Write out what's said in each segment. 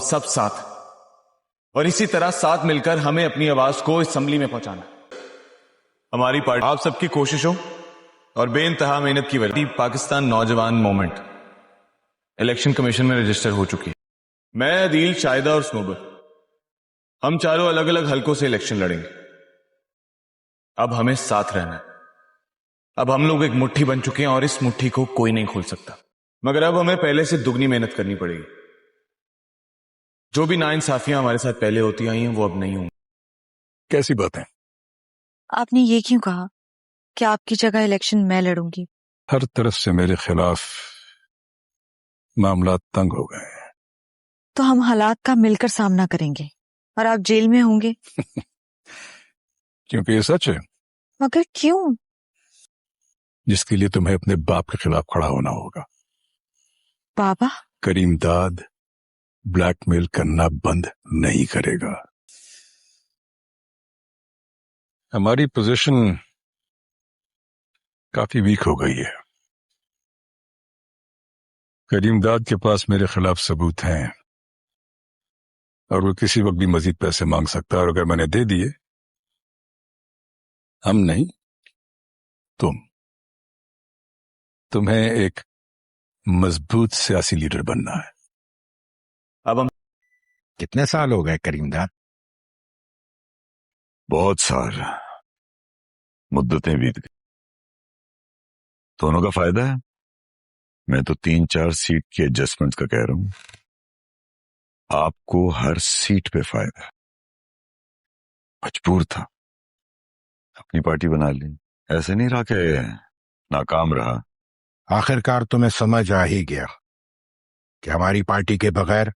सब साथ, और इसी तरह साथ मिलकर हमें अपनी आवाज को असेंबली में पहुंचाना। हमारी पार्टी आप सबकी कोशिशों और बेइंतहा मेहनत की वजह से पाकिस्तान नौजवान मूवमेंट इलेक्शन कमीशन में रजिस्टर हो चुकी है। मैं, अदील, शाहिदा और स्नोबर, हम चारों अलग अलग हलकों से इलेक्शन लड़ेंगे। अब हमें साथ रहना है। अब हम लोग एक मुट्ठी बन चुके हैं और इस मुट्ठी को कोई नहीं खोल सकता। मगर अब हमें पहले से दुगनी मेहनत करनी पड़ेगी। जो भी नाइंसाफियां हमारे साथ पहले होती आई हैं वो अब नहीं होंगी। कैसी बात है? आपने ये क्यों कहा कि आपकी जगह इलेक्शन मैं लड़ूंगी? हर तरफ से मेरे खिलाफ मामला तंग हो गए हैं। तो हम हालात का मिलकर सामना करेंगे और आप जेल में होंगे। क्योंकि ये सच है। मगर क्यों? जिसके लिए तुम्हें अपने बाप के खिलाफ खड़ा होना होगा। बाबा? करीम दाद ब्लैकमेल करना बंद नहीं करेगा। हमारी पोजीशन काफी वीक हो गई है। करीम दाद के पास मेरे खिलाफ सबूत हैं और वो किसी वक्त भी मजीद पैसे मांग सकता है, और अगर मैंने दे दिए, हम नहीं तुम्हें एक मजबूत सियासी लीडर बनना है। अब हम कितने साल हो गए करीम दाद? बहुत साल, मुद्दतें बीत गई। दोनों का फायदा है। मैं तो 3-4 सीट की एडजस्टमेंट का कह रहा हूं, आपको हर सीट पे फायदा है। मजबूर था, अपनी पार्टी बना ली। ऐसे नहीं रहा कि नाकाम रहा। आखिरकार तुम्हें समझ आ ही गया कि हमारी पार्टी के बगैर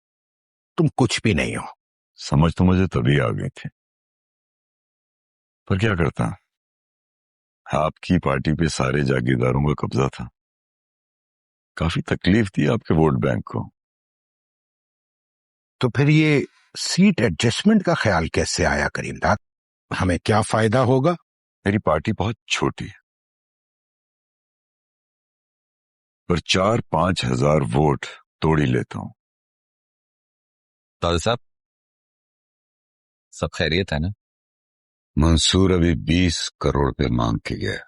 तुम कुछ भी नहीं हो। समझ तो मुझे तभी आ गई थी, पर क्या करता, आपकी पार्टी पे सारे जागीरदारों का कब्जा था। काफी तकलीफ थी आपके वोट बैंक को। तो फिर ये सीट एडजस्टमेंट का ख्याल कैसे आया करीम दाद? हमें क्या फायदा होगा? मेरी पार्टी बहुत छोटी है, पर 4-5 हजार वोट तोड़ी लेता हूं। दादा साहब, सब खैरियत है ना? मंसूर अभी 20 करोड़ पे मांग के गया,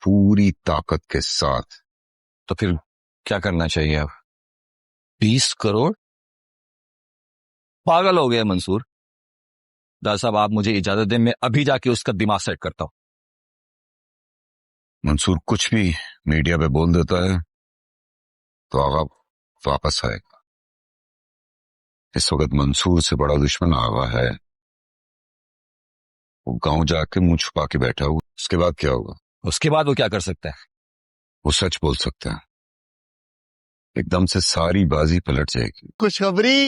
पूरी ताकत के साथ। तो फिर क्या करना चाहिए अब? 20 करोड़? पागल हो गया मंसूर। दादा साहब, आप मुझे इजाजत दें, मैं अभी जाके उसका दिमाग सेट करता हूं। मंसूर कुछ भी मीडिया पे बोल देता है तो आगा वापस आएगा। इस वक्त मंसूर से बड़ा दुश्मन आगा है। वो गांव जाके मुंह छुपा के बैठा हुआ। उसके बाद क्या होगा? उसके बाद वो क्या कर सकता है? वो सच बोल सकता है, एकदम से सारी बाजी पलट जाएगी। खुशखबरी,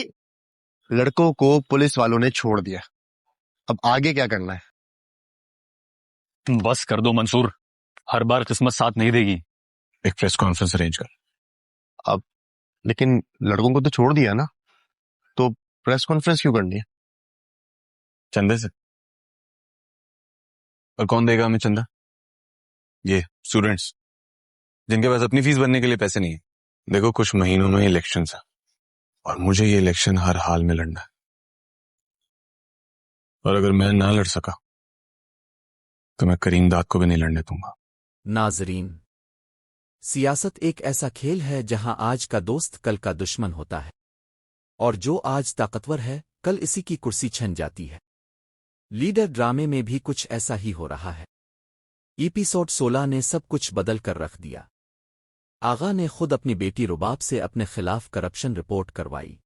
लड़कों को पुलिस वालों ने छोड़ दिया। अब आगे क्या करना है? बस कर दो मंसूर, हर बार किस्मत साथ नहीं देगी। एक प्रेस कॉन्फ्रेंस अरेंज कर। अब लेकिन लड़कों को तो छोड़ दिया ना, तो प्रेस कॉन्फ्रेंस क्यों करनी है? चंदे से। और कौन देगा हमें चंदा? ये स्टूडेंट्स, जिनके पास अपनी फीस भरने के लिए पैसे नहीं है। देखो, कुछ महीनों में इलेक्शन है और मुझे ये इलेक्शन हर हाल में लड़ना है। और अगर मैं ना लड़ सका तो मैं करीम दाद को भी नहीं लड़ने दूंगा। नाजरीन, सियासत एक ऐसा खेल है जहां आज का दोस्त कल का दुश्मन होता है, और जो आज ताकतवर है कल इसी की कुर्सी छन जाती है। लीडर ड्रामे में भी कुछ ऐसा ही हो रहा है। एपिसोड 16 ने सब कुछ बदल कर रख दिया। आगा ने खुद अपनी बेटी रुबाब से अपने खिलाफ करप्शन रिपोर्ट करवाई।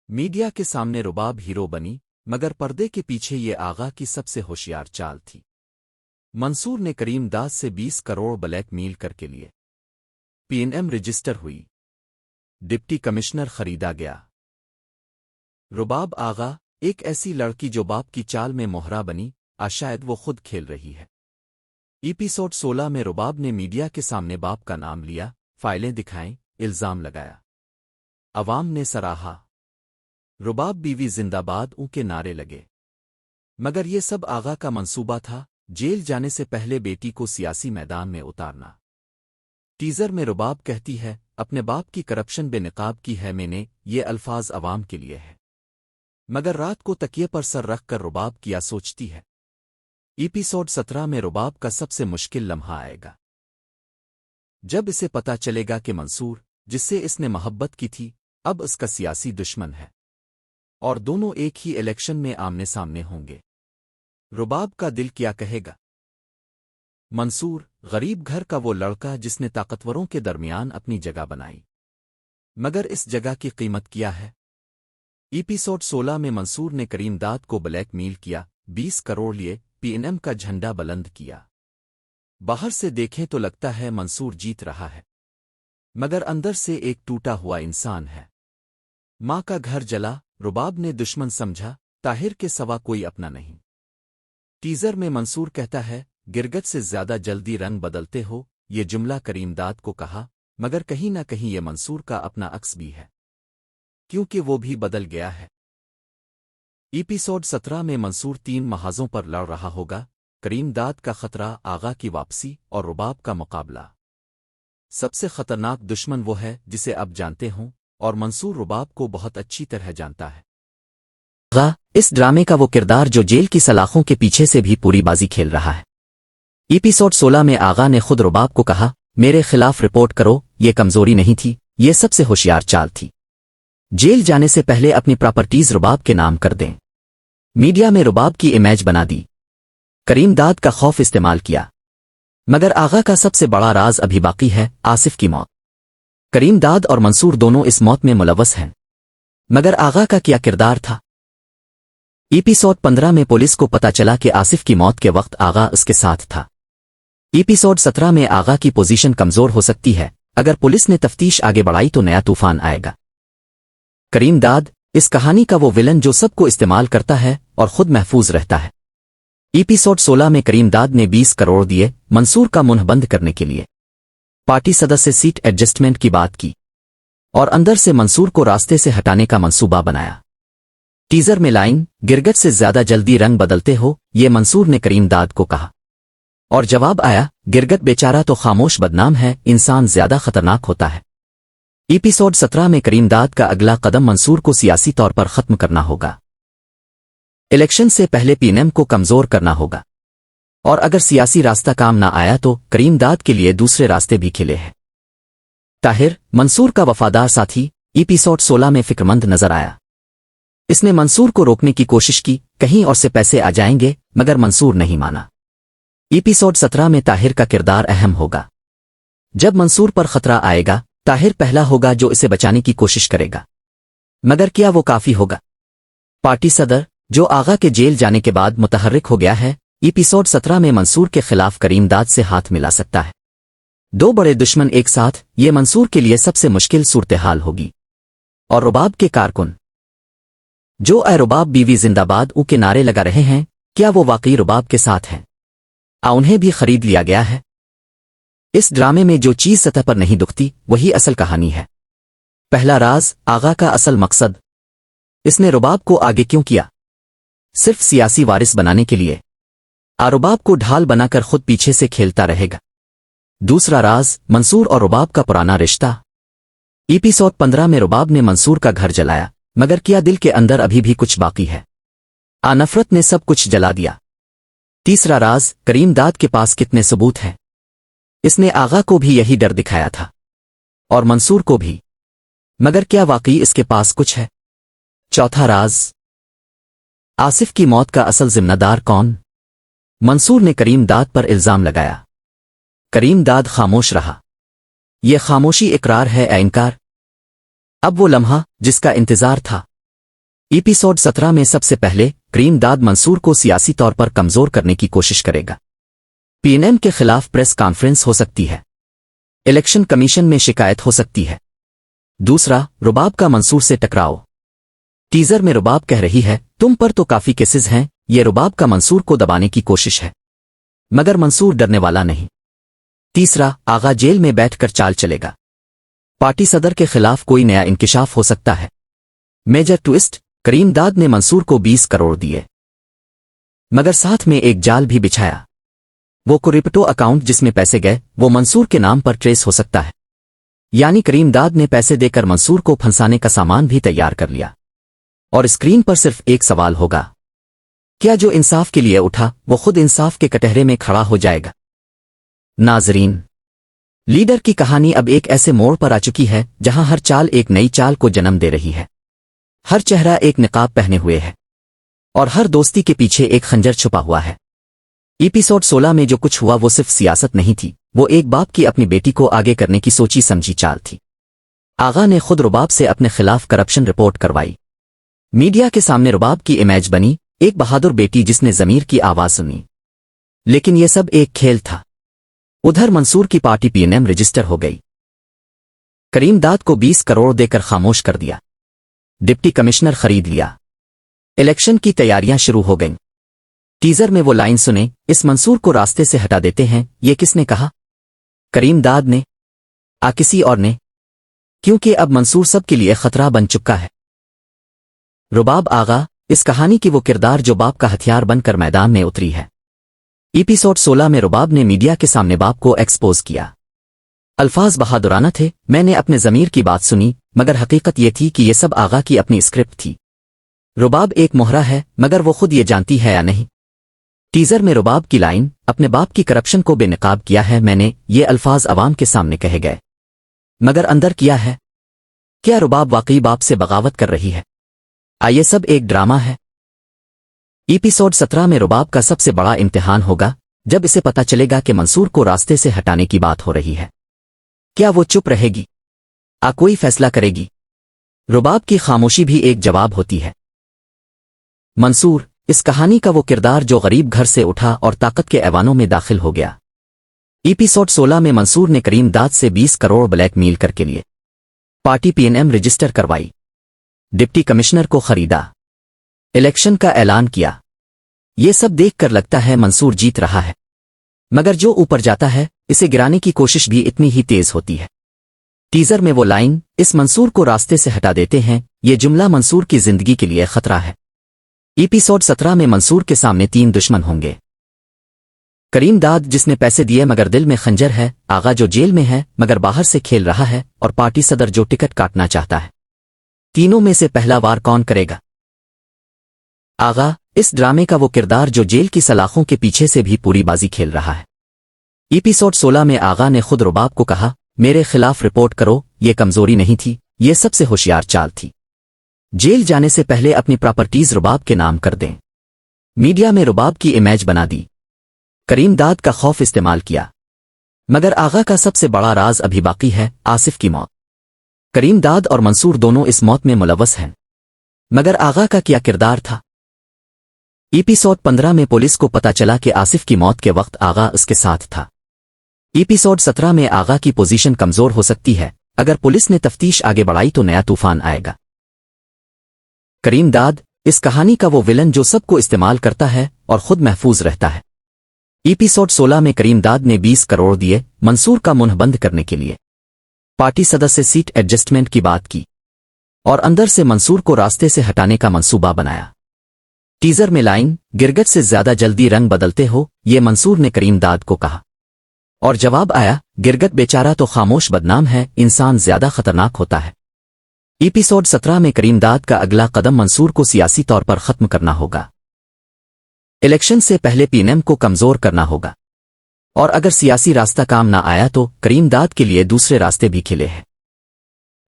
मीडिया के सामने रुबाब हीरो बनी, मगर पर्दे के पीछे ये आगा की सबसे होशियार चाल थी। मंसूर ने करीम दाद से 20 करोड़ ब्लैकमेल करके लिए। पीएनएम रजिस्टर हुई, डिप्टी कमिश्नर खरीदा गया। रुबाब आगा, एक ऐसी लड़की जो बाप की चाल में मोहरा बनी, शायद वो खुद खेल रही है। एपिसोड 16 में रुबाब ने मीडिया के सामने बाप का नाम लिया, फाइलें दिखाएं, इल्जाम लगाया। अवाम ने सराहा। रुबाब बीवी जिंदाबाद के नारे लगे। मगर ये सब आगा का मंसूबा था, जेल जाने से पहले बेटी को सियासी मैदान में उतारना। ٹیزر میں رباب کہتی ہے اپنے باپ کی کرپشن بے نقاب کی ہے میں نے، یہ الفاظ عوام کے لیے ہے، مگر رات کو تکیے پر سر رکھ کر رباب کیا سوچتی ہے۔ ایپیسوڈ 17 میں رباب کا سب سے مشکل لمحہ آئے گا، جب اسے پتا چلے گا کہ منصور، جس سے اس نے محبت کی تھی، اب اس کا سیاسی دشمن ہے، اور دونوں ایک ہی الیکشن میں آمنے سامنے ہوں گے۔ رباب کا دل کیا کہے گا؟ منصور، غریب گھر کا وہ لڑکا جس نے طاقتوروں کے درمیان اپنی جگہ بنائی، مگر اس جگہ کی قیمت کیا ہے؟ ایپیسوڈ 16 میں منصور نے کریم داد کو بلیک میل کیا، 20 کروڑ لیے، PNM کا جھنڈا بلند کیا۔ باہر سے دیکھیں تو لگتا ہے منصور جیت رہا ہے، مگر اندر سے ایک ٹوٹا ہوا انسان ہے۔ ماں کا گھر جلا، رباب نے دشمن سمجھا، طاہر کے سوا کوئی اپنا نہیں۔ ٹیزر میں منصور کہتا ہے گرگٹ سے زیادہ جلدی رنگ بدلتے ہو، یہ جملہ کریم داد کو کہا، مگر کہیں نہ کہیں یہ منصور کا اپنا عکس بھی ہے، کیونکہ وہ بھی بدل گیا ہے۔ ایپیسوڈ 17 میں منصور 3 محاذوں پر لڑ رہا ہوگا، کریم داد کا خطرہ، آغا کی واپسی اور رباب کا مقابلہ۔ سب سے خطرناک دشمن وہ ہے جسے اب جانتے ہوں، اور منصور رباب کو بہت اچھی طرح جانتا ہے۔ آغا، اس ڈرامے کا وہ کردار جو جیل کی سلاخوں کے پیچھے سے بھی پوری بازی کھیل رہا ہے۔ ایپیسوڈ 16 میں آغا نے خود رباب کو کہا، میرے خلاف رپورٹ کرو، یہ کمزوری نہیں تھی، یہ سب سے ہوشیار چال تھی۔ جیل جانے سے پہلے اپنی پراپرٹیز رباب کے نام کر دیں۔ میڈیا میں رباب کی امیج بنا دی، کریم داد کا خوف استعمال کیا، مگر آغا کا سب سے بڑا راز ابھی باقی ہے، آصف کی موت۔ کریم داد اور منصور دونوں اس موت میں ملوث ہیں، مگر آغا کا کیا کردار تھا؟ ایپیسوڈ 15 میں پولیس کو پتا چلا کہ آصف کی موت کے وقت آغا اس کے ساتھ تھا۔ ایپیسوڈ 17 میں آغا کی پوزیشن کمزور ہو سکتی ہے، اگر پولیس نے تفتیش آگے بڑھائی تو نیا طوفان آئے گا۔ کریم داد، اس کہانی کا وہ ولن جو سب کو استعمال کرتا ہے اور خود محفوظ رہتا ہے۔ ایپیسوڈ 16 میں کریم داد نے 20 کروڑ دیے منصور کا منہ بند کرنے کے لیے، پارٹی صدر سے سیٹ ایڈجسٹمنٹ کی بات کی، اور اندر سے منصور کو راستے سے ہٹانے کا منصوبہ بنایا۔ ٹیزر میں لائن، گرگٹ سے زیادہ جلدی رنگ بدلتے ہو، یہ منصور نے کریم داد کو کہا، اور جواب آیا، گرگٹ بیچارہ تو خاموش بدنام ہے، انسان زیادہ خطرناک ہوتا ہے۔ ایپیسوڈ 17 میں کریم داد کا اگلا قدم منصور کو سیاسی طور پر ختم کرنا ہوگا۔ الیکشن سے پہلے PNM کو کمزور کرنا ہوگا، اور اگر سیاسی راستہ کام نہ آیا تو کریم داد کے لیے دوسرے راستے بھی کھلے ہیں۔ طاہر، منصور کا وفادار ساتھی، ایپیسوڈ 16 میں فکرمند نظر آیا۔ اس نے منصور کو روکنے کی کوشش کی، کہیں اور سے پیسے آ جائیں گے، مگر منصور نہیں مانا۔ ایپیسوڈ 17 میں طاہر کا کردار اہم ہوگا۔ جب منصور پر خطرہ آئے گا، طاہر پہلا ہوگا جو اسے بچانے کی کوشش کرے گا، مگر کیا وہ کافی ہوگا؟ پارٹی صدر، جو آغا کے جیل جانے کے بعد متحرک ہو گیا ہے، ایپیسوڈ 17 میں منصور کے خلاف کریم داد سے ہاتھ ملا سکتا ہے۔ دو بڑے دشمن ایک ساتھ، یہ منصور کے لیے سب سے مشکل صورتحال ہوگی۔ اور رباب کے کارکن، جو اے رباب بیوی زندہ باد او کے نعرے لگا رہے ہیں، کیا وہ واقعی رباب کے ساتھ ہیں؟ انہیں بھی خرید لیا گیا ہے؟ اس ڈرامے میں جو چیز سطح پر نہیں دکھتی وہی اصل کہانی ہے۔ پہلا راز، آغا کا اصل مقصد، اس نے رباب کو آگے کیوں کیا؟ صرف سیاسی وارث بنانے کے لیے؟ رباب کو ڈھال بنا کر خود پیچھے سے کھیلتا رہے گا۔ دوسرا راز، منصور اور رباب کا پرانا رشتہ۔ ایپیسوڈ 15 میں رباب نے منصور کا گھر جلایا، مگر کیا دل کے اندر ابھی بھی کچھ باقی ہے؟ نفرت نے سب کچھ جلا دیا۔ تیسرا راز، کریم داد کے پاس کتنے ثبوت ہیں؟ اس نے آغا کو بھی یہی ڈر دکھایا تھا، اور منصور کو بھی، مگر کیا واقعی اس کے پاس کچھ ہے؟ چوتھا راز، آصف کی موت کا اصل ذمہ دار کون؟ منصور نے کریم داد پر الزام لگایا، کریم داد خاموش رہا۔ یہ خاموشی اقرار ہے یا انکار؟ اب وہ لمحہ جس کا انتظار تھا۔ ایپیسوڈ 17 میں سب سے پہلے کریم داد منصور کو سیاسی طور پر کمزور کرنے کی کوشش کرے گا۔ PNM کے خلاف پریس کانفرنس ہو سکتی ہے، الیکشن کمیشن میں شکایت ہو سکتی ہے۔ دوسرا، رباب کا منصور سے ٹکراؤ۔ ٹیزر میں رباب کہہ رہی ہے، تم پر تو کافی کیسز ہیں، یہ رباب کا منصور کو دبانے کی کوشش ہے، مگر منصور ڈرنے والا نہیں۔ تیسرا، آغا جیل میں بیٹھ کر چال چلے گا، پارٹی صدر کے خلاف کوئی نیا انکشاف ہو سکتا ہے۔ میجر ٹوئسٹ، کریم داد نے منصور کو 20 کروڑ دیے، مگر ساتھ میں ایک جال بھی بچھایا۔ वो क्रिप्टो अकाउंट जिसमें पैसे गए वो मंसूर के नाम पर ट्रेस हो सकता है। यानी करीम दाद ने पैसे देकर मंसूर को फंसाने का सामान भी तैयार कर लिया। और स्क्रीन पर सिर्फ एक सवाल होगा, क्या जो इंसाफ के लिए उठा वो खुद इंसाफ के कटहरे में खड़ा हो जाएगा? नाजरीन, लीडर की कहानी अब एक ऐसे मोड़ पर आ चुकी है जहां हर चाल एक नई चाल को जन्म दे रही है। हर चेहरा एक निकाब पहने हुए है और हर दोस्ती के पीछे एक खंजर छुपा हुआ है। एपिसोड 16 में जो कुछ हुआ वो सिर्फ सियासत नहीं थी, वो एक बाप की अपनी बेटी को आगे करने की सोची समझी चाल थी। आगा ने खुद रुबाब से अपने खिलाफ करप्शन रिपोर्ट करवाई। मीडिया के सामने रुबाब की इमेज बनी एक बहादुर बेटी जिसने ज़मीर की आवाज सुनी। लेकिन यह सब एक खेल था। उधर मंसूर की पार्टी पीएनएम रजिस्टर हो गई। करीम दाद को 20 करोड़ देकर खामोश कर दिया। डिप्टी कमिश्नर खरीद लिया। इलेक्शन की तैयारियां शुरू हो गईं। टीजर में वो लाइन सुने, इस मंसूर को रास्ते से हटा देते हैं। ये किसने कहा? करीम दाद ने? किसी और ने? क्योंकि अब मंसूर सबके लिए खतरा बन चुका है। रुबाब आगा, इस कहानी की वो किरदार जो बाप का हथियार बनकर मैदान में उतरी है। एपिसोड 16 में रुबाब ने मीडिया के सामने बाप को एक्सपोज किया। अल्फाज बहादुराना थे, मैंने अपने ज़मीर की बात सुनी, मगर हकीकत ये थी कि ये सब आगा की अपनी स्क्रिप्ट थी। रुबाब एक मोहरा है, मगर वो खुद ये जानती है या नहीं। टीजर में रुबाब की लाइन, अपने बाप की करप्शन को बेनकाब किया है मैंने, ये अल्फाज अवाम के सामने कहे गए, मगर अंदर किया है। क्या रुबाब वाकई बाप से बगावत कर रही है? ये सब एक ड्रामा है। एपिसोड 17 में रुबाब का सबसे बड़ा इम्तिहान होगा जब इसे पता चलेगा कि मंसूर को रास्ते से हटाने की बात हो रही है। क्या वो चुप रहेगी? कोई फैसला करेगी? रुबाब की खामोशी भी एक जवाब होती है। मंसूर, इस कहानी का वो किरदार जो गरीब घर से उठा और ताकत के ऐवानों में दाखिल हो गया। एपिसोड 16 में मंसूर ने करीम दाद से 20 करोड़ ब्लैकमेल करके लिए पार्टी पीएनएम रजिस्टर करवाई, डिप्टी कमिश्नर को खरीदा, इलेक्शन का ऐलान किया। ये सब देखकर लगता है मंसूर जीत रहा है, मगर जो ऊपर जाता है इसे गिराने की कोशिश भी इतनी ही तेज होती है। टीजर में वो लाइन, इस मंसूर को रास्ते से हटा देते हैं, ये जुमला मंसूर की जिंदगी के लिए खतरा है। एपिसोड 17 में मंसूर के सामने 3 दुश्मन होंगे। करीम दाद जिसने पैसे दिए मगर दिल में खंजर है, आगा जो जेल में है मगर बाहर से खेल रहा है, और पार्टी सदर जो टिकट काटना चाहता है। तीनों में से पहला वार कौन करेगा? आगा, इस ड्रामे का वो किरदार जो जेल की सलाखों के पीछे से भी पूरी बाजी खेल रहा है। एपिसोड 16 में आगा ने खुद रुबाब को कहा, मेरे खिलाफ रिपोर्ट करो, ये कमजोरी नहीं थी, ये सबसे होशियार चाल थी। जेल जाने से पहले अपनी प्रॉपर्टीज रुबाब के नाम कर दें। मीडिया में रुबाब की इमेज बना दी। करीम दाद का खौफ इस्तेमाल किया। मगर आगा का सबसे बड़ा राज अभी बाकी है, आसिफ की मौत। करीम दाद और मंसूर दोनों इस मौत में मुलव्वस हैं, मगर आगा का क्या किरदार था? एपिसोड 15 में पुलिस को पता चला कि आसिफ की मौत के वक्त आगा उसके साथ था। एपिसोड 17 में आगा की पोजीशन कमजोर हो सकती है, अगर पुलिस ने तफ्तीश आगे बढ़ाई तो नया तूफान आएगा। करीम दाद, इस कहानी का वो विलन जो सबको इस्तेमाल करता है और खुद महफूज रहता है। एपिसोड 16 में करीम दाद ने 20 करोड़ दिए मंसूर का मुंह बंद करने के लिए। पार्टी सदस्य सीट एडजस्टमेंट की बात की और अंदर से मंसूर को रास्ते से हटाने का मंसूबा बनाया। टीजर में लाइन, गिरगट से ज्यादा जल्दी रंग बदलते हो, ये मंसूर ने करीम दाद को कहा। और जवाब आया, गिरगट बेचारा तो खामोश बदनाम है, इंसान ज्यादा खतरनाक होता है। एपिसोड 17 में करीम दाद का अगला कदम मंसूर को सियासी तौर पर खत्म करना होगा। इलेक्शन से पहले पीएनएम को कमजोर करना होगा, और अगर सियासी रास्ता काम ना आया तो करीम दाद के लिए दूसरे रास्ते भी खिले हैं।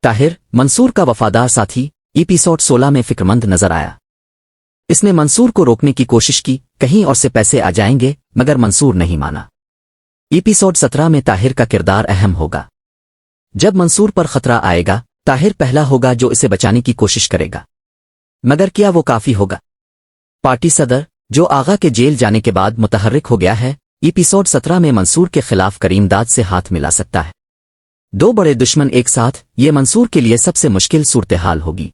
ताहिर, मंसूर का वफादार साथी, एपिसोड 16 में फिक्रमंद नजर आया। इसने मंसूर को रोकने की कोशिश की, कहीं और से पैसे आ जाएंगे, मगर मंसूर नहीं माना। एपिसोड 17 में ताहिर का किरदार अहम होगा। जब मंसूर पर खतरा आएगा, ताहिर पहला होगा जो इसे बचाने की कोशिश करेगा, मगर क्या वो काफी होगा? पार्टी सदर, जो आगा के जेल जाने के बाद मुतहर्रिक हो गया है, एपिसोड 17 में मंसूर के खिलाफ करीम दाद से हाथ मिला सकता है। 2 बड़े दुश्मन एक साथ, ये मंसूर के लिए सबसे मुश्किल सूरत हाल होगी।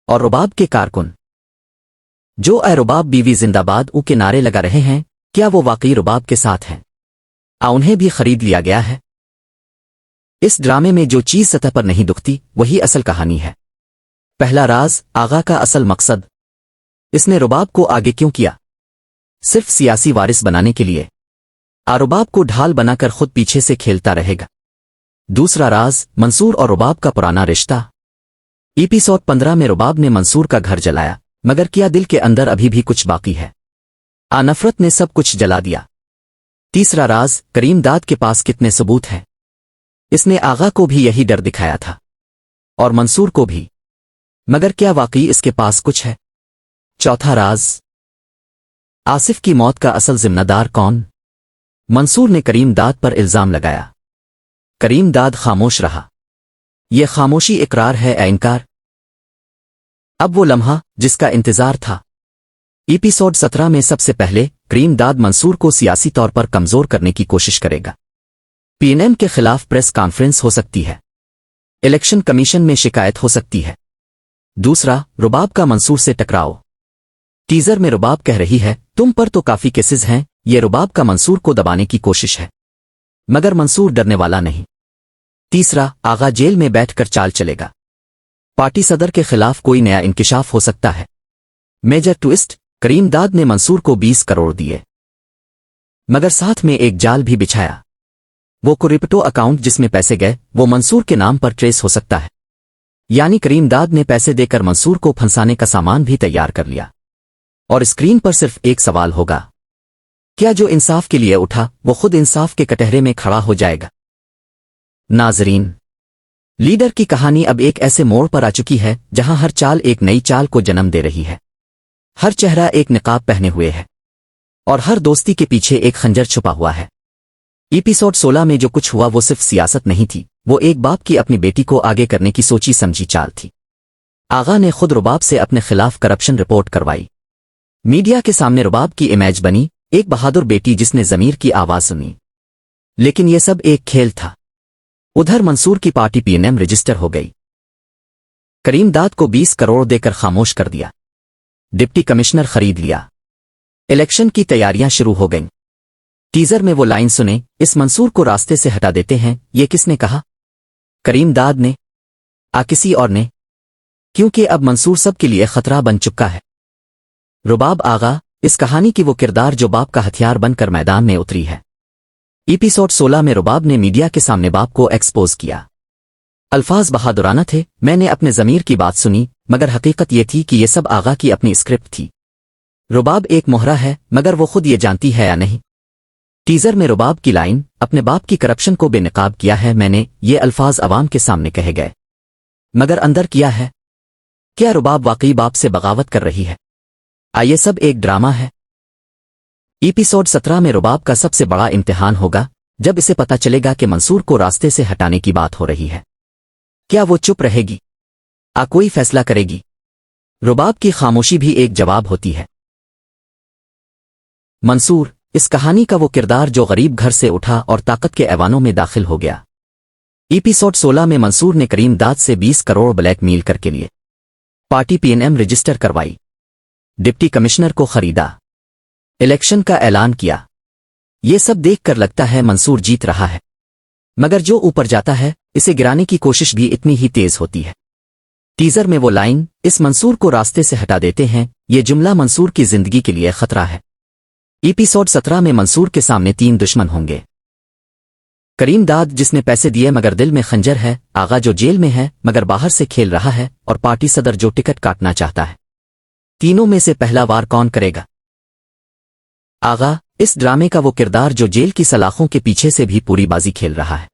और रुबाब के कारकुन जो ए रुबाब बीवी जिंदाबाद के नारे लगा रहे हैं, क्या वो वाकई रुबाब के साथ हैं? उन्हें भी खरीद लिया गया है। इस ड्रामे में जो चीज सतह पर नहीं दुखती वही असल कहानी है। पहला राज, आगा का असल मकसद। इसने रुबाब को आगे क्यों किया? सिर्फ सियासी वारिस बनाने के लिए? रुबाब को ढाल बनाकर खुद पीछे से खेलता रहेगा। दूसरा राज, मंसूर और रुबाब का पुराना रिश्ता। एपिसोड 15 में रुबाब ने मंसूर का घर जलाया, मगर क्या दिल के अंदर अभी भी कुछ बाकी है? नफरत ने सब कुछ जला दिया। तीसरा राज, करीम दाद के पास कितने सबूत हैं? इसने आगा को भी यही डर दिखाया था और मंसूर को भी, मगर क्या वाकई इसके पास कुछ है? चौथा राज, आसिफ की मौत का असल जिम्मेदार कौन? मंसूर ने करीम दाद पर इल्जाम लगाया। करीम दाद खामोश रहा। यह खामोशी इकरार है या इनकार? अब वो लम्हा जिसका इंतजार था। एपिसोड 17 में सबसे पहले करीम दाद मंसूर को सियासी तौर पर कमजोर करने की कोशिश करेगा। पीएनएम के खिलाफ प्रेस कॉन्फ्रेंस हो सकती है। इलेक्शन कमीशन में शिकायत हो सकती है। दूसरा, रुबाब का मंसूर से टकराव। टीजर में रुबाब कह रही है, तुम पर तो काफी केसेस हैं। ये रुबाब का मंसूर को दबाने की कोशिश है, मगर मंसूर डरने वाला नहीं। तीसरा, आगा जेल में बैठकर चाल चलेगा। पार्टी सदर के खिलाफ कोई नया इंकिशाफ हो सकता है। मेजर ट्विस्ट, करीम दाद ने मंसूर को 20 करोड़ दिए, मगर साथ में एक जाल भी बिछाया। वो क्रिप्टो अकाउंट जिसमें पैसे गए वो मंसूर के नाम पर ट्रेस हो सकता है। यानी करीम दाद ने पैसे देकर मंसूर को फंसाने का सामान भी तैयार कर लिया। और स्क्रीन पर सिर्फ एक सवाल होगा, क्या जो इंसाफ के लिए उठा वो खुद इंसाफ के कटहरे में खड़ा हो जाएगा? नाजरीन, लीडर की कहानी अब एक ऐसे मोड़ पर आ चुकी है जहां हर चाल एक नई चाल को जन्म दे रही है। हर चेहरा एक निकाब पहने हुए है और हर दोस्ती के पीछे एक खंजर छुपा हुआ है। एपिसोड 16 में जो कुछ हुआ वो सिर्फ सियासत नहीं थी, वो एक बाप की अपनी बेटी को आगे करने की सोची समझी चाल थी। आगा ने खुद रुबाब से अपने खिलाफ करप्शन रिपोर्ट करवाई। मीडिया के सामने रुबाब की इमेज बनी एक बहादुर बेटी जिसने जमीर की आवाज सुनी। लेकिन यह सब एक खेल था। उधर मंसूर की पार्टी पीएनएम रजिस्टर हो गई। करीम दाद को 20 करोड़ देकर खामोश कर दिया। डिप्टी कमिश्नर खरीद लिया। इलेक्शन की तैयारियां शुरू हो गईं। टीजर में वो लाइन सुने, इस मंसूर को रास्ते से हटा देते हैं। ये किसने कहा? करीम दाद ने? किसी और ने? क्योंकि अब मंसूर सबके लिए खतरा बन चुका है। रुबाब आगा, इस कहानी की वो किरदार जो बाप का हथियार बनकर मैदान में उतरी है। एपिसोड 16 में रुबाब ने मीडिया के सामने बाप को एक्सपोज किया। अल्फाज बहादुराना थे, मैंने अपने ज़मीर की बात सुनी, मगर हकीकत ये थी कि ये सब आगा की अपनी स्क्रिप्ट थी। रुबाब एक मोहरा है, मगर वो खुद ये जानती है या नहीं? टीजर में रुबाब की लाइन, अपने बाप की करप्शन को बेनकाब किया है मैंने, ये अल्फाज अवाम के सामने कहे गए, मगर अंदर किया है? क्या रुबाब वाकई बाप से बगावत कर रही है? ये सब एक ड्रामा है। एपिसोड 17 में रुबाब का सबसे बड़ा इम्तिहान होगा जब इसे पता चलेगा कि मंसूर को रास्ते से हटाने की बात हो रही है। क्या वो चुप रहेगी? कोई फैसला करेगी? रुबाब की खामोशी भी एक जवाब होती है। मंसूर, इस कहानी का वो किरदार जो गरीब घर से उठा और ताकत के ऐवानों में दाखिल हो गया। एपिसोड 16 में मंसूर ने करीम दाद से 20 करोड़ ब्लैकमेल करके लिए। पार्टी पीएनएम रजिस्टर करवाई। डिप्टी कमिश्नर को खरीदा। इलेक्शन का ऐलान किया। ये सब देखकर लगता है मंसूर जीत रहा है, मगर जो ऊपर जाता है इसे गिराने की कोशिश भी इतनी ही तेज होती है। टीजर में वो लाइन, इस मंसूर को रास्ते से हटा देते हैं, ये जुमला मंसूर की जिंदगी के लिए खतरा है। एपिसोड 17 में मंसूर के सामने 3 दुश्मन होंगे। करीम दाद जिसने पैसे दिए मगर दिल में खंजर है, आगा जो जेल में है मगर बाहर से खेल रहा है, और पार्टी सदर जो टिकट काटना चाहता है। तीनों में से पहला वार कौन करेगा? आगा, इस ड्रामे का वो किरदार जो जेल की सलाखों के पीछे से भी पूरी बाजी खेल रहा है।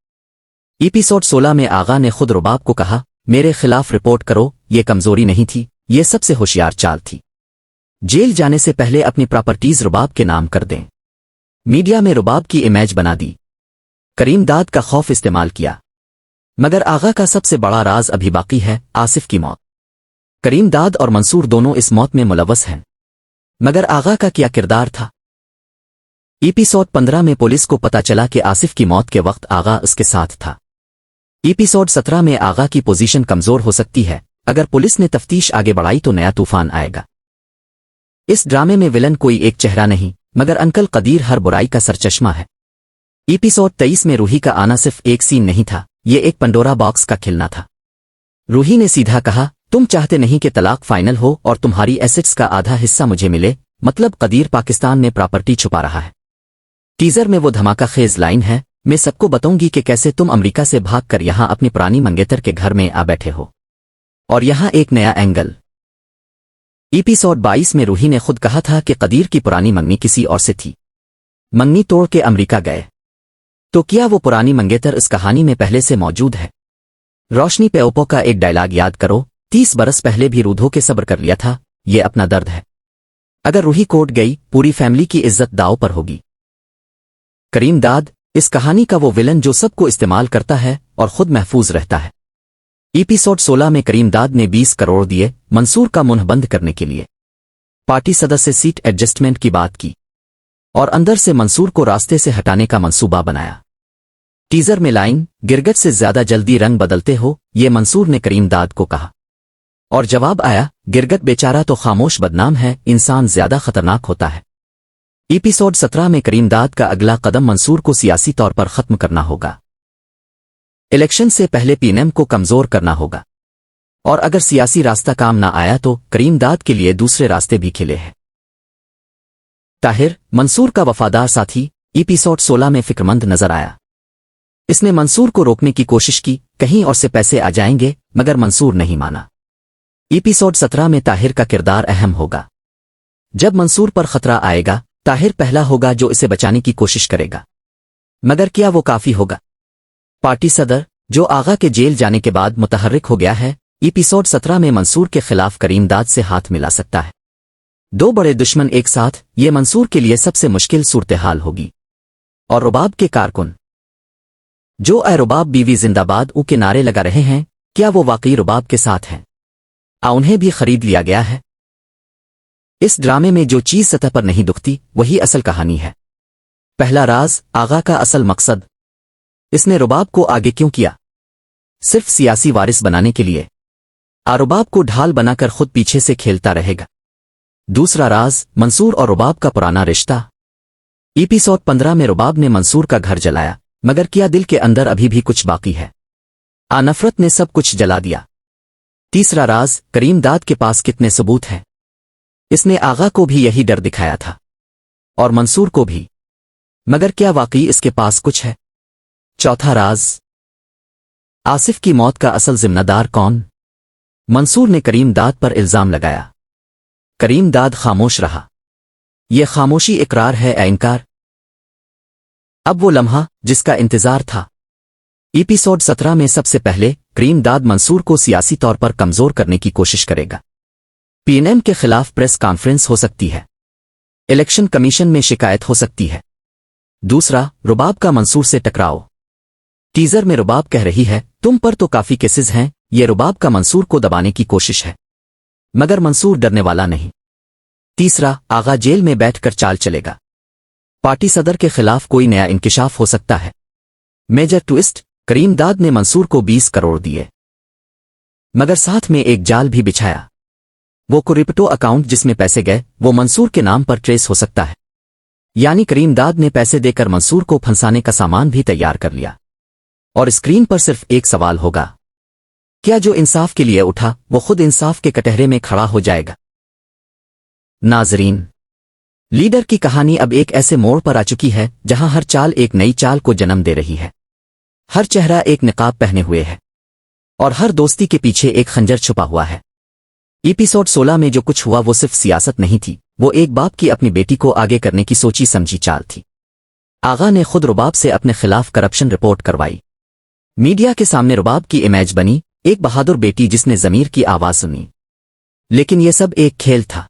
एपिसोड 16 में आगा ने खुद रुबाब को कहा, मेरे खिलाफ रिपोर्ट करो, ये कमजोरी नहीं थी, ये सबसे होशियार चाल थी। जेल जाने से पहले अपनी प्रॉपर्टीज रुबाब के नाम कर दें। मीडिया में रुबाब की इमेज बना दी। करीम दाद का खौफ इस्तेमाल किया। मगर आगा का सबसे बड़ा राज अभी बाकी है, आसिफ की मौत। करीम दाद और मंसूर दोनों इस मौत में मुलव्वस हैं, मगर आगा का क्या किरदार था? एपिसोड 15 में पुलिस को पता चला कि आसिफ की मौत के वक्त आगा उसके साथ था। एपिसोड 17 में आगा की पोजीशन कमजोर हो सकती है। अगर पुलिस ने तफ्तीश आगे बढ़ाई तो नया तूफान आएगा। इस ड्रामे में विलन कोई एक चेहरा नहीं, मगर अंकल कदीर हर बुराई का सरचश्मा है। एपिसोड 23 में रूही का आना सिर्फ एक सीन नहीं था, ये एक पंडोरा बॉक्स का खिलना था। रूही ने सीधा कहा, तुम चाहते नहीं कि तलाक फाइनल हो और तुम्हारी एसेट्स का आधा हिस्सा मुझे मिले, मतलब कदीर पाकिस्तान में प्रॉपर्टी छुपा रहा है। टीजर में वो धमाका खेज लाइन है, मैं सबको बताऊंगी कि कैसे तुम अमेरिका से भागकर यहां अपनी पुरानी मंगेतर के घर में आ बैठे हो। और यहां एक नया एंगल। एपिसोड 22 में रूही ने खुद कहा था कि कदीर की पुरानी मंगनी किसी और से थी। मंगनी तोड़ के अमेरिका गए, तो क्या वो पुरानी मंगेतर इस कहानी में पहले से मौजूद है? रोशनी पे ओप्पो का एक डायलॉग याद करो, 30 बरस पहले भी रूधो के सब्र कर लिया था, ये अपना दर्द है। अगर रूही कोर्ट गई, पूरी फैमिली की इज्जत दांव पर होगी। करीम दाद इस कहानी का वो विलन जो सबको इस्तेमाल करता है और खुद महफूज रहता है। एपिसोड 16 में करीम दाद ने 20 करोड़ दिए मंसूर का मुंह बंद करने के लिए। पार्टी सदस्य सीट एडजस्टमेंट की बात की और अंदर से मंसूर को रास्ते से हटाने का मंसूबा बनाया। टीजर में लाइन, गिरगट से ज्यादा जल्दी रंग बदलते हो, ये मंसूर ने करीम दाद को कहा और जवाब आया, गिरगट बेचारा तो खामोश बदनाम है, इंसान ज्यादा खतरनाक होता है। एपिसोड 17 में करीम दाद का अगला कदम मंसूर को सियासी तौर पर खत्म करना होगा। इलेक्शन से पहले पीएनएम को कमजोर करना होगा और अगर सियासी रास्ता काम ना आया तो करीम दाद के लिए दूसरे रास्ते भी खिले हैं। ताहिर मंसूर का वफादार साथी एपिसोड 16 में फिक्रमंद नजर आया। इसने मंसूर को रोकने की कोशिश की, कहीं और से पैसे आ जाएंगे, मगर मंसूर नहीं माना। एपिसोड 17 में ताहिर का किरदार अहम होगा। जब मंसूर पर खतरा आएगा, ताहिर पहला होगा जो इसे बचाने की कोशिश करेगा, मगर क्या वो काफी होगा? पार्टी सदर जो आगा के जेल जाने के बाद मुतहर्रिक हो गया है, एपिसोड 17 में मंसूर के खिलाफ करीम दाद से हाथ मिला सकता है। दो बड़े दुश्मन एक साथ, ये मंसूर के लिए सबसे मुश्किल सूरत-ए-हाल होगी। और रुबाब के कारकुन जो ए रुबाब बीवी जिंदाबाद ऊ के नारे लगा रहे हैं, क्या वो वाकई रुबाब के साथ हैं? उन्हें भी खरीद लिया गया है। इस ड्रामे में जो चीज सतह पर नहीं दुखती वही असल कहानी है। पहला राज, आगा का असल मकसद। इसने रुबाब को आगे क्यों किया? सिर्फ सियासी वारिस बनाने के लिए। रुबाब को ढाल बनाकर खुद पीछे से खेलता रहेगा। दूसरा राज, मंसूर और रुबाब का पुराना रिश्ता। एपिसोड 15 में रुबाब ने मंसूर का घर जलाया, मगर क्या दिल के अंदर अभी भी कुछ बाकी है? नफरत ने सब कुछ जला दिया। तीसरा राज, करीम दाद के पास कितने सबूत हैं? इसने आगा को भी यही डर दिखाया था और मंसूर को भी, मगर क्या वाकई इसके पास कुछ है? चौथा राज, आसिफ की मौत का असल जिम्मेदार कौन? मंसूर ने करीम दाद पर इल्जाम लगाया। करीम दाद खामोश रहा। यह खामोशी इकरार है या इनकार? अब वो लम्हा जिसका इंतजार था। एपिसोड 17 में सबसे पहले करीम दाद मंसूर को सियासी तौर पर कमजोर करने की कोशिश करेगा। पीएनएम के खिलाफ प्रेस कॉन्फ्रेंस हो सकती है। इलेक्शन कमीशन में शिकायत हो सकती है। दूसरा, रुबाब का मंसूर से टकराव। टीजर में रुबाब कह रही है, तुम पर तो काफी केसेस हैं, ये रुबाब का मंसूर को दबाने की कोशिश है, मगर मंसूर डरने वाला नहीं। तीसरा, आगा जेल में बैठकर चाल चलेगा। पार्टी सदर के खिलाफ कोई नया इंकिशाफ हो सकता है। मेजर ट्विस्ट, करीम दाद ने मंसूर को 20 करोड़ दिए, मगर साथ में एक जाल भी बिछाया। वो क्रिप्टो अकाउंट जिसमें पैसे गए वो मंसूर के नाम पर ट्रेस हो सकता है। यानी करीम दाद ने पैसे देकर मंसूर को फंसाने का सामान भी तैयार कर लिया। और स्क्रीन पर सिर्फ एक सवाल होगा, क्या जो इंसाफ के लिए उठा वो खुद इंसाफ के कटहरे में खड़ा हो जाएगा? नाजरीन, लीडर की कहानी अब एक ऐसे मोड़ पर आ चुकी है जहां हर चाल एक नई चाल को जन्म दे रही है। हर चेहरा एक निकाब पहने हुए है और हर दोस्ती के पीछे एक खंजर छुपा हुआ है। एपिसोड 16 में जो कुछ हुआ वो सिर्फ सियासत नहीं थी, वो एक बाप की अपनी बेटी को आगे करने की सोची समझी चाल थी। आगा ने खुद रुबाब से अपने खिलाफ करप्शन रिपोर्ट करवाई। मीडिया के सामने रुबाब की इमेज बनी, एक बहादुर बेटी जिसने ज़मीर की आवाज सुनी। लेकिन यह सब एक खेल था।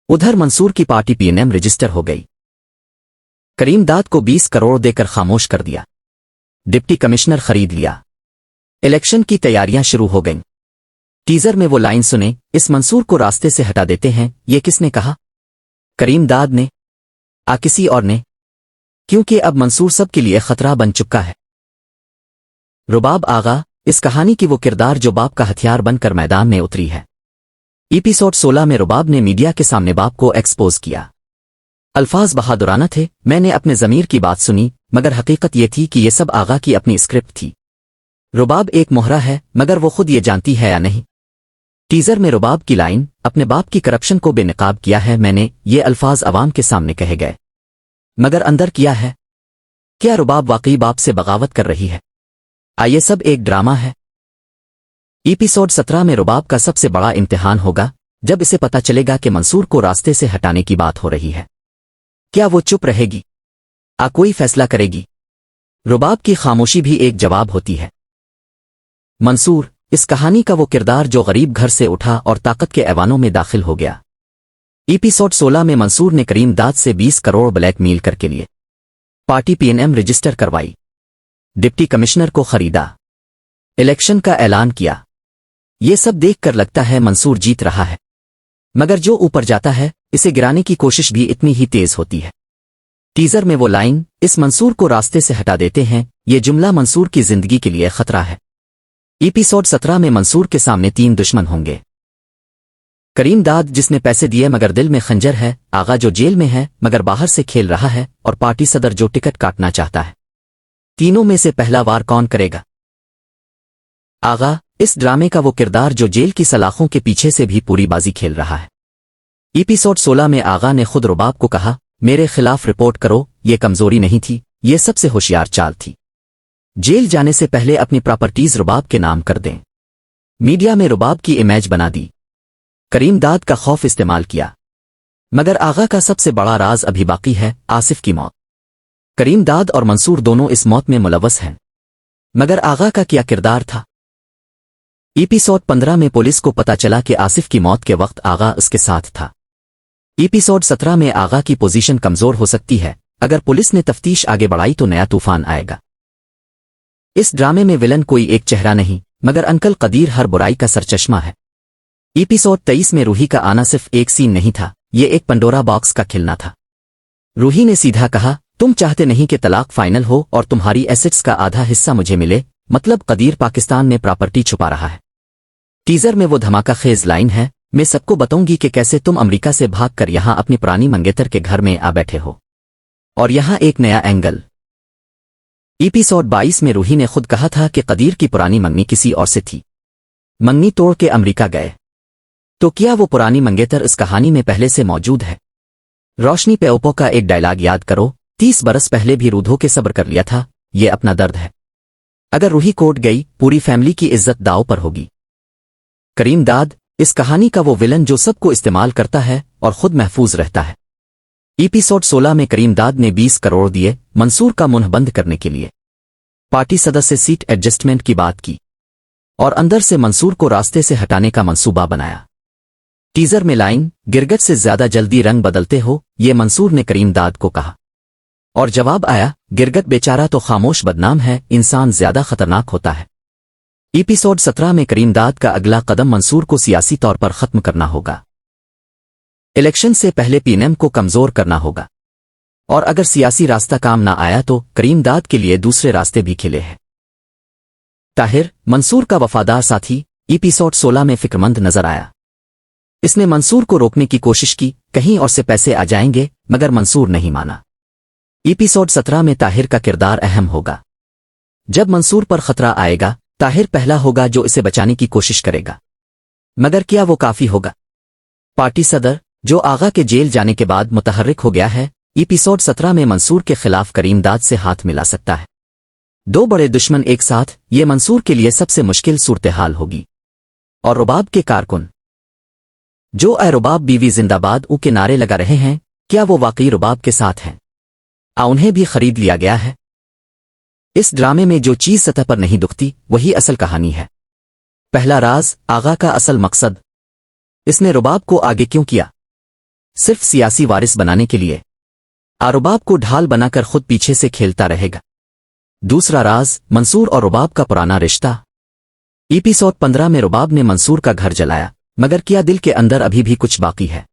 उधर मंसूर की पार्टी पीएनएम रजिस्टर हो गई। करीम दाद को 20 करोड़ देकर खामोश कर दिया। डिप्टी कमिश्नर खरीद लिया। इलेक्शन की तैयारियां शुरू हो गईं। टीजर में वो लाइन सुने, इस मंसूर को रास्ते से हटा देते हैं, ये किसने कहा? करीम दाद ने? किसी और ने? क्योंकि अब मंसूर सबके लिए खतरा बन चुका है। रुबाब आगा इस कहानी की वो किरदार जो बाप का हथियार बनकर मैदान में उतरी है। एपिसोड 16 में रुबाब ने मीडिया के सामने बाप को एक्सपोज किया। अल्फाज बहादुराना थे, मैंने अपने ज़मीर की बात सुनी, मगर हकीकत ये थी कि ये सब आगा की अपनी स्क्रिप्ट थी। रुबाब एक मोहरा है, मगर वो खुद ये जानती है या नहीं? टीजर में रुबाब की लाइन, अपने बाप की करप्शन को बेनकाब किया है मैंने, ये अल्फाज अवाम के सामने कहे गए। मगर अंदर किया है? क्या रुबाब वाकई बाप से बगावत कर रही है? ये सब एक ड्रामा है। एपिसोड 17 में रुबाब का सबसे बड़ा इम्तिहान होगा जब इसे पता चलेगा कि मंसूर को रास्ते से हटाने की बात हो रही है। क्या वो चुप रहेगी? कोई फैसला करेगी? रुबाब की खामोशी भी एक जवाब होती है। मंसूर, इस कहानी का वो किरदार जो गरीब घर से उठा और ताकत के ऐवानों में दाखिल हो गया। एपिसोड 16 में मंसूर ने करीम दाद से 20 करोड़ ब्लैकमेल करके लिए पार्टी पीएनएम रजिस्टर करवाई, डिप्टी कमिश्नर को खरीदा, इलेक्शन का ऐलान किया। ये सब देखकर लगता है मंसूर जीत रहा है, मगर जो ऊपर जाता है इसे गिराने की कोशिश भी इतनी ही तेज होती है। टीजर में वो लाइन, इस मंसूर को रास्ते से हटा देते हैं, ये जुमला मंसूर की जिंदगी के लिए खतरा है। एपिसोड 17 में मंसूर के सामने 3 दुश्मन होंगे। करीम दाद जिसने पैसे दिए मगर दिल में खंजर है, आगा जो जेल में है मगर बाहर से खेल रहा है, और पार्टी सदर जो टिकट काटना चाहता है। तीनों में से पहला वार कौन करेगा? आगा, इस ड्रामे का वो किरदार जो जेल की सलाखों के पीछे से भी पूरी बाजी खेल रहा है। एपिसोड 16 में आगा ने खुद रुबाब को कहा, मेरे खिलाफ रिपोर्ट करो, ये कमजोरी नहीं थी, ये सबसे होशियार चाल थी। जेल जाने से पहले अपनी प्रॉपर्टीज रुबाब के नाम कर दें। मीडिया में रुबाब की इमेज बना दी, करीम दाद का खौफ इस्तेमाल किया। मगर आगा का सबसे बड़ा राज अभी बाकी है, आसिफ की मौत। करीम दाद और मंसूर दोनों इस मौत में मुलव्वस हैं, मगर आगा का क्या किरदार था? एपिसोड 15 में पुलिस को पता चला कि आसिफ की मौत के वक्त आगा उसके साथ था। एपिसोड 17 में आगा की पोजीशन कमजोर हो सकती है, अगर पुलिस ने तफ्तीश आगे बढ़ाई तो नया तूफान आएगा। इस ड्रामे में विलन कोई एक चेहरा नहीं, मगर अंकल कदीर हर बुराई का सरचश्मा है। एपिसोड 23 में रूही का आना सिर्फ एक सीन नहीं था, ये एक पंडोरा बॉक्स का खिलना था। रूही ने सीधा कहा, तुम चाहते नहीं कि तलाक फाइनल हो और तुम्हारी एसेट्स का आधा हिस्सा मुझे मिले, मतलब कदीर पाकिस्तान में प्रॉपर्टी छुपा रहा है। टीजर में वो धमाका खेज लाइन है, मैं सबको बताऊंगी कि कैसे तुम अमेरिका से भागकर यहां अपनी पुरानी मंगेतर के घर में आ बैठे हो। और यहां एक नया एंगल। एपिसोड 22 में रूही ने खुद कहा था कि कदीर की पुरानी मंगनी किसी और से थी। मंगनी तोड़ के अमेरिका गए, तो क्या वो पुरानी मंगेतर इस कहानी में पहले से मौजूद है? रोशनी पे ओप्पो का एक डायलॉग याद करो, 30 बरस पहले भी रूधो के सब्र कर लिया था, ये अपना दर्द है। अगर रूही कोर्ट गई, पूरी फैमिली की इज्जत दांव पर होगी। करीम दाद, इस कहानी का वो विलन जो सबको इस्तेमाल करता है और खुद महफूज रहता है। एपिसोड 16 में करीम दाद ने 20 करोड़ दिए मंसूर का मुंह बंद करने के लिए। पार्टी सदस्य सीट एडजस्टमेंट की बात की और अंदर से मंसूर को रास्ते से हटाने का मंसूबा बनाया। टीजर में लाइन, गिरगट से ज्यादा जल्दी रंग बदलते हो, ये मंसूर ने करीम दाद को कहा। और जवाब आया, गिरगट बेचारा तो खामोश बदनाम है, इंसान ज्यादा खतरनाक होता है। एपिसोड 17 में करीम दाद का अगला कदम मंसूर को सियासी तौर पर खत्म करना होगा। इलेक्शन से पहले पीएनएम को कमजोर करना होगा। और अगर सियासी रास्ता काम ना आया तो करीम दाद के लिए दूसरे रास्ते भी खिले हैं। ताहिर, मंसूर का वफादार साथी, एपिसोड 16 में फिक्रमंद नजर आया। इसने मंसूर को रोकने की कोशिश की, कहीं और से पैसे आ जाएंगे, मगर मंसूर नहीं माना। एपिसोड 17 में ताहिर का किरदार अहम होगा। जब मंसूर पर खतरा आएगा, ताहिर पहला होगा जो इसे बचाने की कोशिश करेगा। मगर क्या वो काफी होगा? पार्टी सदर, जो आगा के जेल जाने के बाद मुतहर्रिक हो गया है, एपिसोड 17 में मंसूर के खिलाफ करीम दाद से हाथ मिला सकता है। 2 बड़े दुश्मन एक साथ, ये मंसूर के लिए सबसे मुश्किल सूरत-ए-हाल होगी। और रुबाब के कारकुन, जो ए रुबाब बीवी जिंदाबाद ऊ के नारे लगा रहे हैं, क्या वो वाकई रुबाब के साथ हैं? उन्हें भी खरीद लिया गया है? इस ड्रामे में जो चीज सतह पर नहीं दुखती, वही असल कहानी है। पहला राज, आगा का असल मकसद। इसने रुबाब को आगे क्यों किया? सिर्फ सियासी वारिस बनाने के लिए। रुबाब को ढाल बनाकर खुद पीछे से खेलता रहेगा। दूसरा राज, मंसूर और रुबाब का पुराना रिश्ता। एपिसोड 15 में रुबाब ने मंसूर का घर जलाया, मगर क्या दिल के अंदर अभी भी कुछ बाकी है?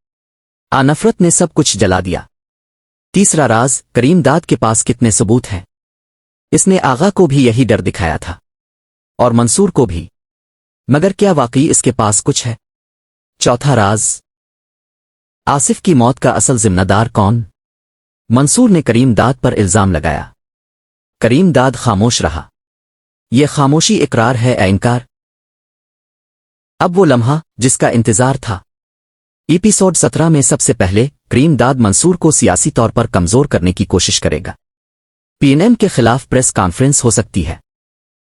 नफरत ने सब कुछ जला दिया। तीसरा राज, करीम दाद के पास कितने सबूत हैं? इसने आगा को भी यही डर दिखाया था और मंसूर को भी, मगर क्या वाकई इसके पास कुछ है? चौथा राज, आसिफ की मौत का असल जिम्मेदार कौन? मंसूर ने करीम दाद पर इल्जाम लगाया। करीम दाद खामोश रहा। यह खामोशी इकरार है या इनकार? अब वो लम्हा जिसका इंतजार था। एपिसोड 17 में सबसे पहले करीम दाद मंसूर को सियासी तौर पर कमजोर करने की कोशिश करेगा। पीएनएम के खिलाफ प्रेस कॉन्फ्रेंस हो सकती है।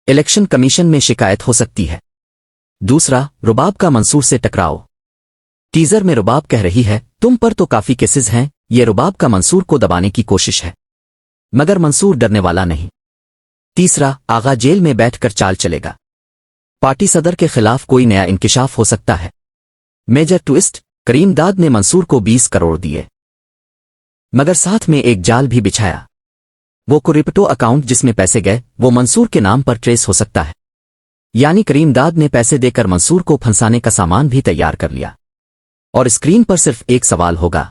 इलेक्शन कमीशन में शिकायत हो सकती है। दूसरा, रुबाब का मंसूर से टकराव। टीजर में रुबाब कह रही है, तुम पर तो काफी केसेस हैं। ये रुबाब का मंसूर को दबाने की कोशिश है, मगर मंसूर डरने वाला नहीं। तीसरा, आगा जेल में बैठकर चाल चलेगा। पार्टी सदर के खिलाफ कोई नया इंकिशाफ हो सकता है। मेजर ट्विस्ट, करीम दाद ने मंसूर को 20 करोड़ दिए, मगर साथ में एक जाल भी बिछाया। वो क्रिप्टो अकाउंट जिसमें पैसे गए वो मंसूर के नाम पर ट्रेस हो सकता है। यानी करीम दाद ने पैसे देकर मंसूर को फंसाने का सामान भी तैयार कर लिया। और स्क्रीन पर सिर्फ एक सवाल होगा,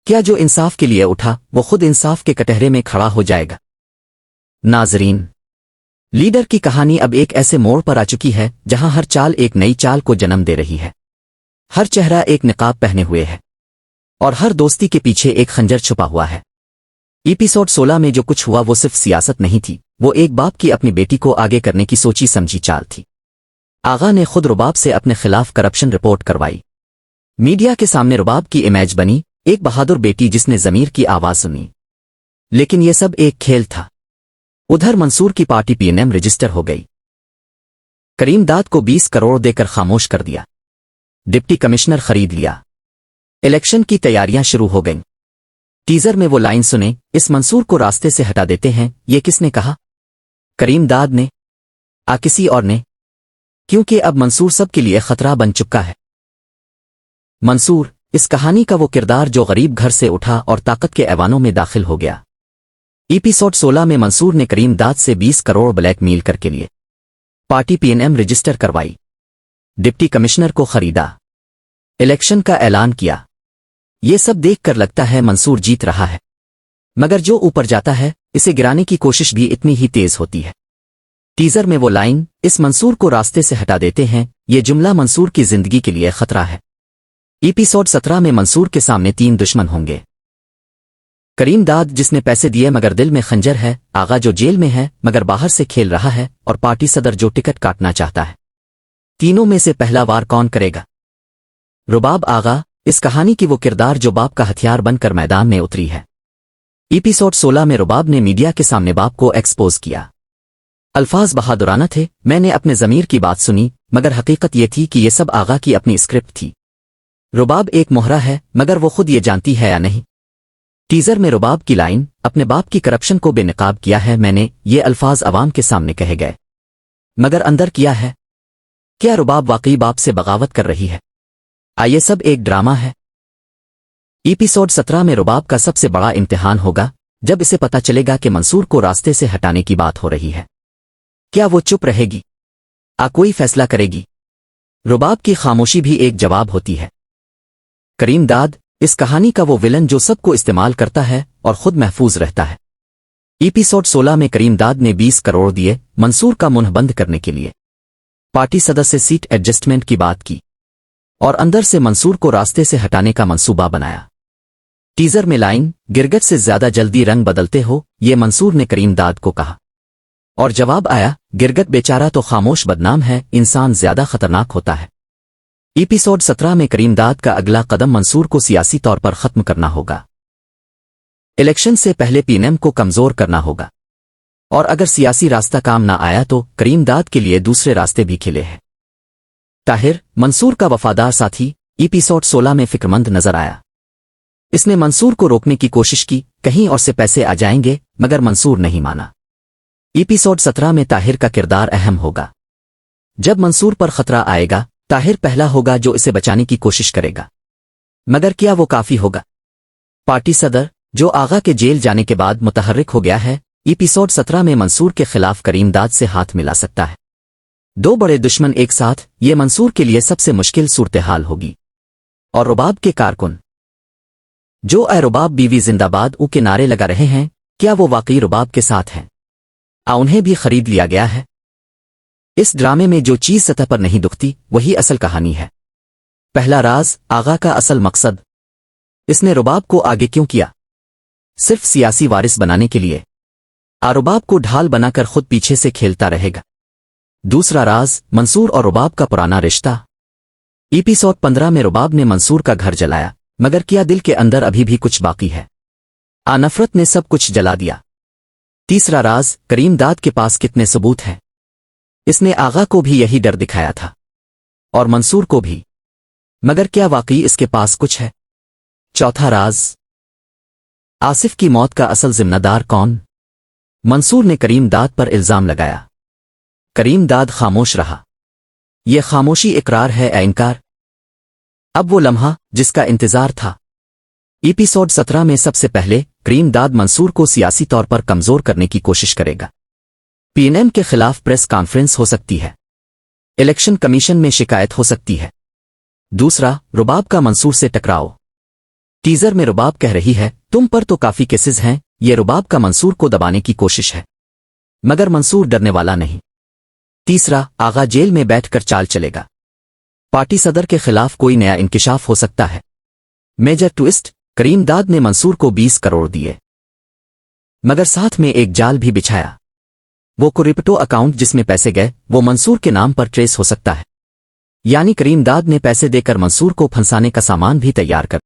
क्या जो इंसाफ के लिए उठा वो खुद इंसाफ के कटहरे में खड़ा हो जाएगा? नाजरीन, लीडर की कहानी अब एक ऐसे मोड़ पर आ चुकी है जहां हर चाल एक नई चाल को जन्म दे रही है। हर चेहरा एक निकाब पहने हुए है और हर दोस्ती के पीछे एक खंजर छुपा हुआ है। एपिसोड 16 में जो कुछ हुआ वो सिर्फ सियासत नहीं थी, वो एक बाप की अपनी बेटी को आगे करने की सोची समझी चाल थी। आगा ने खुद रुबाब से अपने खिलाफ करप्शन रिपोर्ट करवाई। मीडिया के सामने रुबाब की इमेज बनी, एक बहादुर बेटी जिसने ज़मीर की आवाज सुनी। लेकिन यह सब एक खेल था। उधर मंसूर की पार्टी पीएनएम रजिस्टर हो गई। करीम दाद को 20 करोड़ देकर खामोश कर दिया। डिप्टी कमिश्नर खरीद लिया। इलेक्शन की तैयारियां शुरू हो गईं। टीजर में वो लाइन सुने, इस मंसूर को रास्ते से हटा देते हैं। ये किसने कहा? करीम दाद ने? किसी और ने? क्योंकि अब मंसूर सबके लिए खतरा बन चुका है। मंसूर, इस कहानी का वो किरदार जो गरीब घर से उठा और ताकत के ऐवानों में दाखिल हो गया। एपिसोड 16 में मंसूर ने करीम दाद से 20 करोड़ ब्लैकमेल करके लिए। पार्टी पीएनएम रजिस्टर करवाई। डिप्टी कमिश्नर को खरीदा। इलेक्शन का ऐलान किया। ये सब देखकर लगता है मंसूर जीत रहा है, मगर जो ऊपर जाता है इसे गिराने की कोशिश भी इतनी ही तेज होती है। टीजर में वो लाइन, इस मंसूर को रास्ते से हटा देते हैं, ये जुमला मंसूर की जिंदगी के लिए खतरा है। एपिसोड 17 में मंसूर के सामने 3 दुश्मन होंगे। करीम दाद जिसने पैसे दिए मगर दिल में खंजर है, आगा जो जेल में है मगर बाहर से खेल रहा है, और पार्टी सदर जो टिकट काटना चाहता है। तीनों में से पहला वार कौन करेगा? रुबाब आगा, इस कहानी की वो किरदार जो बाप का हथियार बनकर मैदान में उतरी है। एपिसोड 16 में रुबाब ने मीडिया के सामने बाप को एक्सपोज किया। अल्फाज बहादुराना थे, मैंने अपने ज़मीर की बात सुनी, मगर हकीकत ये थी कि ये सब आगा की अपनी स्क्रिप्ट थी। रुबाब एक मोहरा है, मगर वो खुद ये जानती है या नहीं? टीजर में रुबाब की लाइन, अपने बाप की करप्शन को बेनकाब किया है मैंने, ये अल्फाज अवाम के सामने कहे गए, मगर अंदर किया है? क्या रुबाब वाकई बाप से बगावत कर रही है? ये सब एक ड्रामा है। एपिसोड 17 में रुबाब का सबसे बड़ा इम्तिहान होगा जब इसे पता चलेगा कि मंसूर को रास्ते से हटाने की बात हो रही है। क्या वो चुप रहेगी? कोई फैसला करेगी? रुबाब की खामोशी भी एक जवाब होती है। करीम दाद, इस कहानी का वो विलन जो सबको इस्तेमाल करता है और खुद महफूज रहता है। एपिसोड 16 में करीम दाद ने 20 करोड़ दिए मंसूर का मुंह बंद करने के लिए। पार्टी सदस्य से सीट एडजस्टमेंट की बात की और अंदर से मंसूर को रास्ते से हटाने का मंसूबा बनाया। टीजर में लाइन, गिरगट से ज्यादा जल्दी रंग बदलते हो, ये मंसूर ने करीम दाद को कहा। और जवाब आया, गिरगट बेचारा तो खामोश बदनाम है, इंसान ज्यादा खतरनाक होता है। एपिसोड 17 में करीम दाद का अगला कदम मंसूर को सियासी तौर पर खत्म करना होगा। इलेक्शन से पहले पीएनएम को कमजोर करना होगा। और अगर सियासी रास्ता काम ना आया तो करीम दाद के लिए दूसरे रास्ते भी खिले हैं। ताहिर, मंसूर का वफादार साथी, एपिसोड 16 में फिक्रमंद नजर आया। इसने मंसूर को रोकने की कोशिश की, कहीं और से पैसे आ जाएंगे, मगर मंसूर नहीं माना। एपिसोड 17 में ताहिर का किरदार अहम होगा। जब मंसूर पर खतरा आएगा, ताहिर पहला होगा जो इसे बचाने की कोशिश करेगा। मगर क्या वो काफी होगा? पार्टी सदर, जो आगा के जेल जाने के बाद मुतहर्रिक हो गया है, एपिसोड 17 में मंसूर के खिलाफ करीम दाद से हाथ मिला सकता है। 2 बड़े दुश्मन एक साथ, ये मंसूर के लिए सबसे मुश्किल सूरत हाल होगी। और रुबाब के कारकुन, जो ए रुबाब बीवी जिंदाबाद के नारे लगा रहे हैं, क्या वो वाकई रुबाब के साथ हैं? उन्हें भी खरीद लिया गया है। इस ड्रामे में जो चीज सतह पर नहीं दुखती वही असल कहानी है। पहला राज, आगा का असल मकसद। इसने रुबाब को आगे क्यों किया? सिर्फ सियासी वारिस बनाने के लिए। रुबाब को ढाल बनाकर खुद पीछे से खेलता रहेगा। दूसरा राज, मंसूर और रुबाब का पुराना रिश्ता। एपिसोड 15 में रुबाब ने मंसूर का घर जलाया, मगर क्या दिल के अंदर अभी भी कुछ बाकी है? नफरत ने सब कुछ जला दिया। तीसरा राज, करीम दाद के पास कितने सबूत हैं? इसने आगा को भी यही डर दिखाया था और मंसूर को भी, मगर क्या वाकई इसके पास कुछ है? चौथा राज, आसिफ की मौत का असल जिम्मेदार कौन? मंसूर ने करीम दाद पर इल्जाम लगाया। करीम दाद खामोश रहा। यह खामोशी इकरार है या इनकार? अब वो लम्हा जिसका इंतजार था। एपिसोड 17 में सबसे पहले करीम दाद मंसूर को सियासी तौर पर कमजोर करने की कोशिश करेगा। पीएनएम के खिलाफ प्रेस कॉन्फ्रेंस हो सकती है। इलेक्शन कमीशन में शिकायत हो सकती है। दूसरा, रुबाब का मंसूर से टकराव। टीजर में रुबाब कह रही है, तुम पर तो काफी केसेस हैं। ये रुबाब का मंसूर को दबाने की कोशिश है, मगर मंसूर डरने वाला नहीं। तीसरा, आगा जेल में बैठकर चाल चलेगा। पार्टी सदर के खिलाफ कोई नया इंकिशाफ हो सकता है। मेजर ट्विस्ट, करीम दाद ने मंसूर को 20 करोड़ दिए, मगर साथ में एक जाल भी बिछाया। वो क्रिप्टो अकाउंट जिसमें पैसे गए वो मंसूर के नाम पर ट्रेस हो सकता है। यानी करीम दाद ने पैसे देकर मंसूर को फंसाने का सामान भी तैयार कर